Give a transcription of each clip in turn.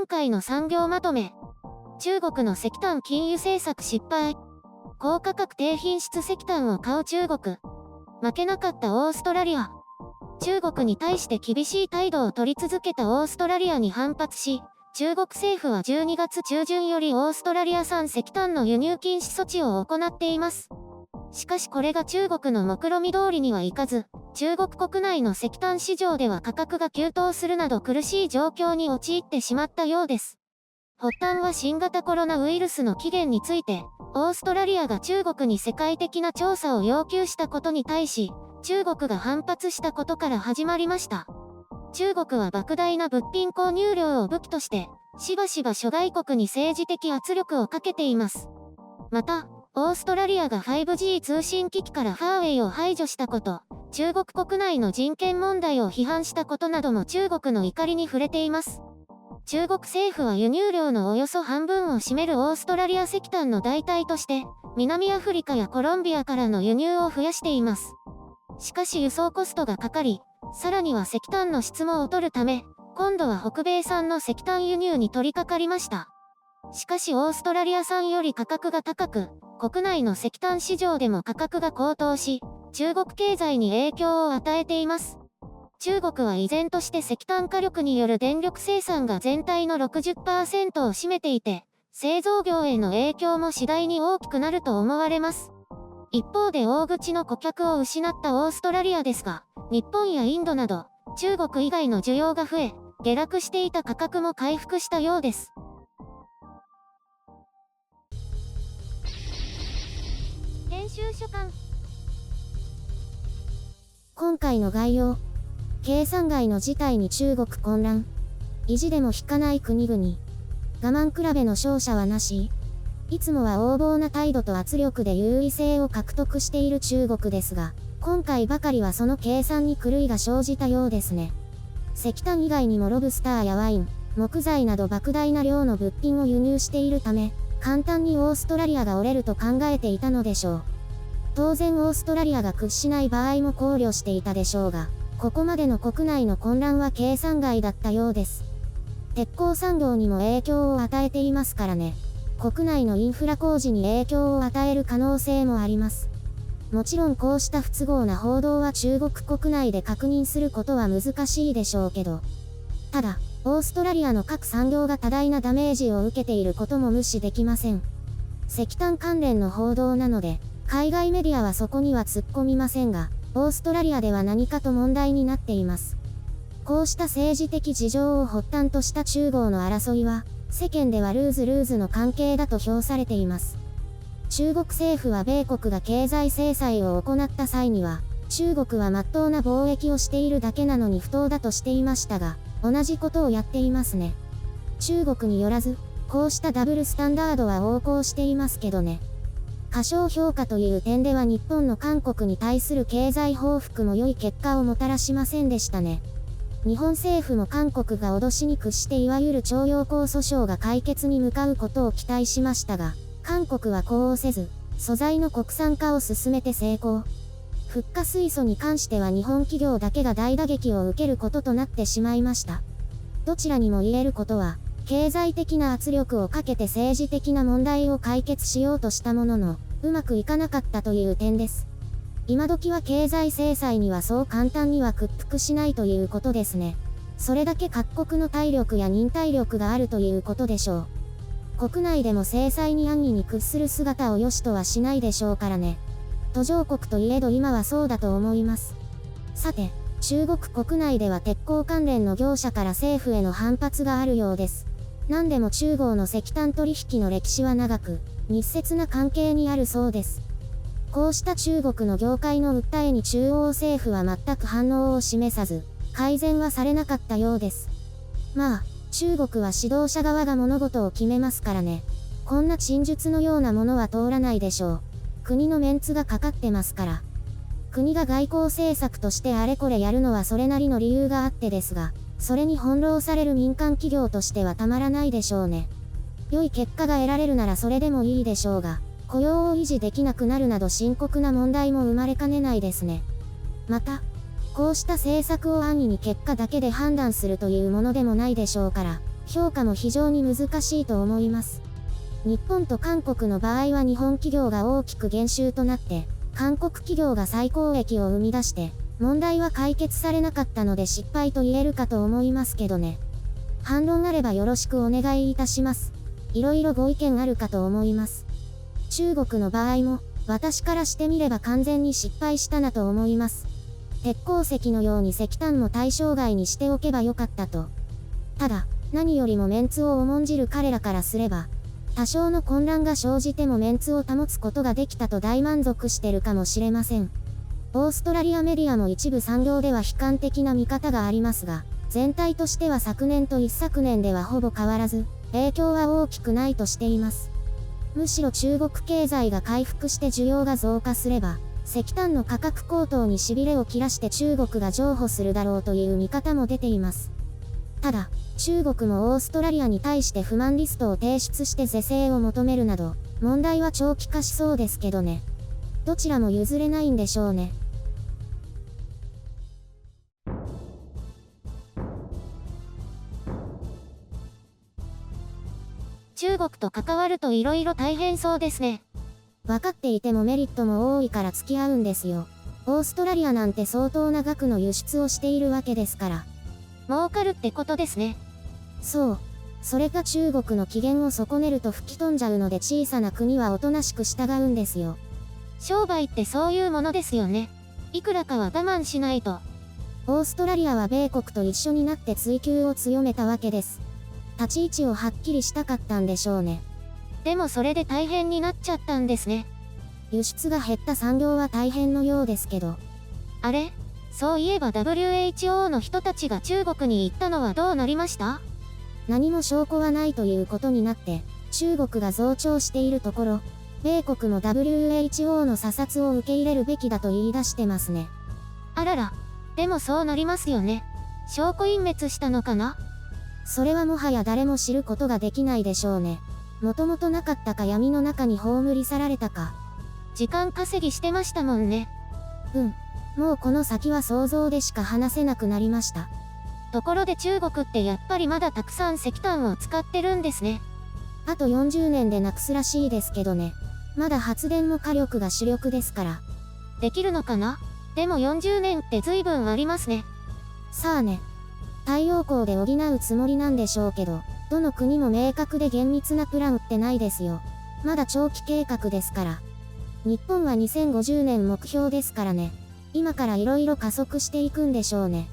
今回の産業まとめ。中国の石炭禁輸政策失敗。高価格低品質石炭を買う中国。負けなかったオーストラリア。中国に対して厳しい態度を取り続けたオーストラリアに反発し、中国政府は12月中旬よりオーストラリア産石炭の輸入禁止措置を行っています。しかしこれが中国の目論見通りにはいかず、中国国内の石炭市場では価格が急騰するなど苦しい状況に陥ってしまったようです。発端は新型コロナウイルスの起源について、オーストラリアが中国に世界的な調査を要求したことに対し、中国が反発したことから始まりました。中国は莫大な物品購入量を武器として、しばしば諸外国に政治的圧力をかけています。また、オーストラリアが 5G 通信機器からファーウェイを排除したこと、中国国内の人権問題を批判したことなども中国の怒りに触れています。中国政府は輸入量のおよそ半分を占めるオーストラリア石炭の代替として、南アフリカやコロンビアからの輸入を増やしています。しかし輸送コストがかかり、さらには石炭の質も劣るため、今度は北米産の石炭輸入に取り掛かりました。しかしオーストラリア産より価格が高く、国内の石炭市場でも価格が高騰し、中国経済に影響を与えています。中国は依然として石炭火力による電力生産が全体の 60% を占めていて、製造業への影響も次第に大きくなると思われます。一方で大口の顧客を失ったオーストラリアですが、日本やインドなど、中国以外の需要が増え、下落していた価格も回復したようです。編集書簡。今回の概要。計算外の事態に中国混乱。意地でも引かない国々。我慢比べの勝者はなし。いつもは横暴な態度と圧力で優位性を獲得している中国ですが、今回ばかりはその計算に狂いが生じたようですね。石炭以外にもロブスターやワイン、木材など莫大な量の物品を輸入しているため、簡単にオーストラリアが折れると考えていたのでしょう。当然オーストラリアが屈しない場合も考慮していたでしょうが、ここまでの国内の混乱は計算外だったようです。鉄鋼産業にも影響を与えていますからね。国内のインフラ工事に影響を与える可能性もあります。もちろんこうした不都合な報道は中国国内で確認することは難しいでしょうけど。ただ、オーストラリアの各産業が多大なダメージを受けていることも無視できません。石炭関連の報道なので、海外メディアはそこには突っ込みませんが、オーストラリアでは何かと問題になっています。こうした政治的事情を発端とした中豪の争いは、世間ではルーズルーズの関係だと評されています。中国政府は米国が経済制裁を行った際には、中国は真っ当な貿易をしているだけなのに不当だとしていましたが、同じことをやっていますね。中国によらず、こうしたダブルスタンダードは横行していますけどね。過小評価という点では日本の韓国に対する経済報復も良い結果をもたらしませんでしたね。日本政府も韓国が脅しに屈していわゆる徴用工訴訟が解決に向かうことを期待しましたが、韓国は呼応せず、素材の国産化を進めて成功。フッ化水素に関しては日本企業だけが大打撃を受けることとなってしまいました。どちらにも言えることは、経済的な圧力をかけて政治的な問題を解決しようとしたものの、うまくいかなかったという点です。今時は経済制裁にはそう簡単には屈服しないということですね。それだけ各国の体力や忍耐力があるということでしょう。国内でも制裁に安易に屈する姿を良しとはしないでしょうからね。途上国といえど今はそうだと思います。さて、中国国内では鉄鋼関連の業者から政府への反発があるようです。何でも中豪の石炭取引の歴史は長く、密接な関係にあるそうです。こうした中国の業界の訴えに中央政府は全く反応を示さず、改善はされなかったようです。まあ、中国は指導者側が物事を決めますからね。こんな陳述のようなものは通らないでしょう。国のメンツがかかってますから。国が外交政策としてあれこれやるのはそれなりの理由があってですが、それに翻弄される民間企業としてはたまらないでしょうね。良い結果が得られるならそれでもいいでしょうが、雇用を維持できなくなるなど深刻な問題も生まれかねないですね。また、こうした政策を安易に結果だけで判断するというものでもないでしょうから、評価も非常に難しいと思います。日本と韓国の場合は日本企業が大きく減収となって、韓国企業が最高益を生み出して、問題は解決されなかったので失敗と言えるかと思いますけどね。反論あればよろしくお願いいたします。いろいろご意見あるかと思います。中国の場合も、私からしてみれば完全に失敗したなと思います。鉄鉱石のように石炭も対象外にしておけばよかったと。ただ、何よりもメンツを重んじる彼らからすれば、多少の混乱が生じてもメンツを保つことができたと大満足してるかもしれません。オーストラリアメディアも一部産業では悲観的な見方がありますが、全体としては昨年と一昨年ではほぼ変わらず、影響は大きくないとしています。むしろ中国経済が回復して需要が増加すれば、石炭の価格高騰に痺れを切らして中国が譲歩するだろうという見方も出ています。ただ、中国もオーストラリアに対して不満リストを提出して是正を求めるなど、問題は長期化しそうですけどね。どちらも譲れないんでしょうね。中国と関わると色々大変そうですね。分かっていてもメリットも多いから付き合うんですよ。オーストラリアなんて相当な額の輸出をしているわけですから。儲かるってことですね。そう。それが中国の機嫌を損ねると吹き飛んじゃうので小さな国はおとなしく従うんですよ。商売ってそういうものですよね。いくらかは我慢しないと。オーストラリアは米国と一緒になって追及を強めたわけです。立ち位置をはっきりしたかったんでしょうね。でもそれで大変になっちゃったんですね。輸出が減った産業は大変のようですけど。あれ？そういえば WHO の人たちが中国に行ったのはどうなりました？何も証拠はないということになって、中国が増長しているところ、米国も WHO の査察を受け入れるべきだと言い出してますね。あらら、でもそうなりますよね。証拠隠滅したのかな？それはもはや誰も知ることができないでしょうね。もともとなかったか闇の中に葬り去られたか。時間稼ぎしてましたもんね。もうこの先は想像でしか話せなくなりました。ところで中国ってやっぱりまだたくさん石炭を使ってるんですね。あと40年でなくすらしいですけどね。まだ発電も火力が主力ですから。できるのかな？でも40年って随分ありますね。さあね。太陽光で補うつもりなんでしょうけど、どの国も明確で厳密なプランってないですよ。まだ長期計画ですから。日本は2050年目標ですからね。今から色々加速していくんでしょうね。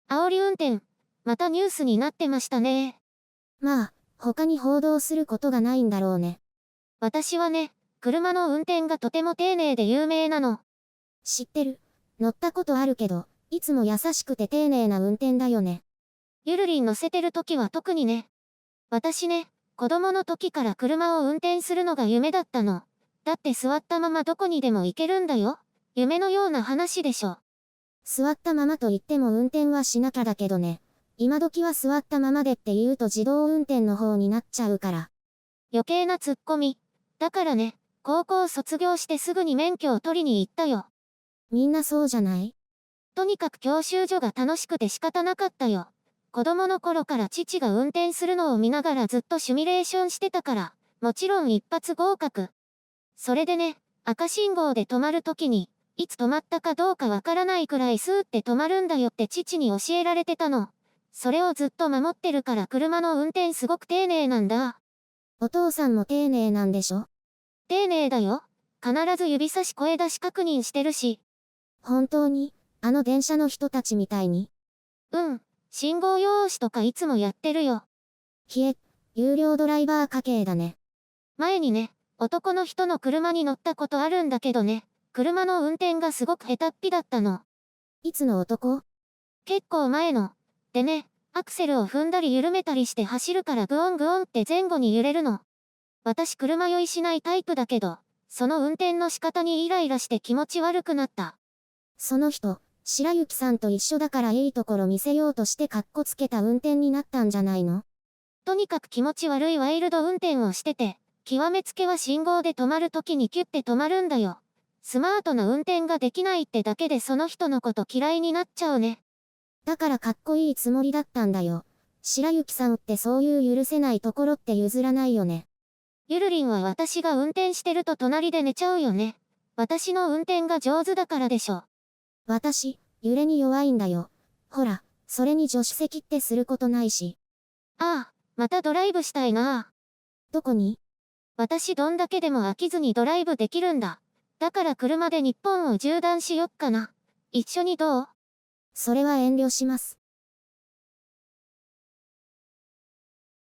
煽り運転、またニュースになってましたね。まあ、他に報道することがないんだろうね。私はね、車の運転がとても丁寧で有名なの。知ってる。乗ったことあるけど、いつも優しくて丁寧な運転だよね。ゆるりん乗せてる時は特にね。私ね、子供の時から車を運転するのが夢だったの。だって座ったままどこにでも行けるんだよ。夢のような話でしょ。座ったままと言っても運転はしなきゃだけどね。今時は座ったままでって言うと自動運転の方になっちゃうから。余計なツッコミ。だからね、高校卒業してすぐに免許を取りに行ったよ。みんなそうじゃない？とにかく教習所が楽しくて仕方なかったよ。子供の頃から父が運転するのを見ながらずっとシミュレーションしてたから、もちろん一発合格。それでね、赤信号で止まるときに、いつ止まったかどうかわからないくらいスーって止まるんだよって父に教えられてたの。それをずっと守ってるから車の運転すごく丁寧なんだ。お父さんも丁寧なんでしょ？丁寧だよ。必ず指差し声出し確認してるし。本当に？あの電車の人たちみたいに？信号用紙とかいつもやってるよ。有料ドライバー家系だね。前にね、男の人の車に乗ったことあるんだけどね、車の運転がすごく下手っぴだったの。いつの男？結構前の。でね、アクセルを踏んだり緩めたりして走るからグオングオンって前後に揺れるの。私車酔いしないタイプだけど、その運転の仕方にイライラして気持ち悪くなった。その人、白雪さんと一緒だからいいところ見せようとしてカッコつけた運転になったんじゃないの？とにかく気持ち悪いワイルド運転をしてて、極めつけは信号で止まるときにキュッて止まるんだよ。スマートな運転ができないってだけでその人のこと嫌いになっちゃうね。だからかっこいいつもりだったんだよ。白雪さんってそういう許せないところって譲らないよね。ゆるりんは私が運転してると隣で寝ちゃうよね。私の運転が上手だからでしょ。私、揺れに弱いんだよ。ほら、それに助手席ってすることないし。ああ、またドライブしたいな。どこに？私どんだけでも飽きずにドライブできるんだ。だから車で日本を縦断しよっかな。一緒にどう？それは遠慮します。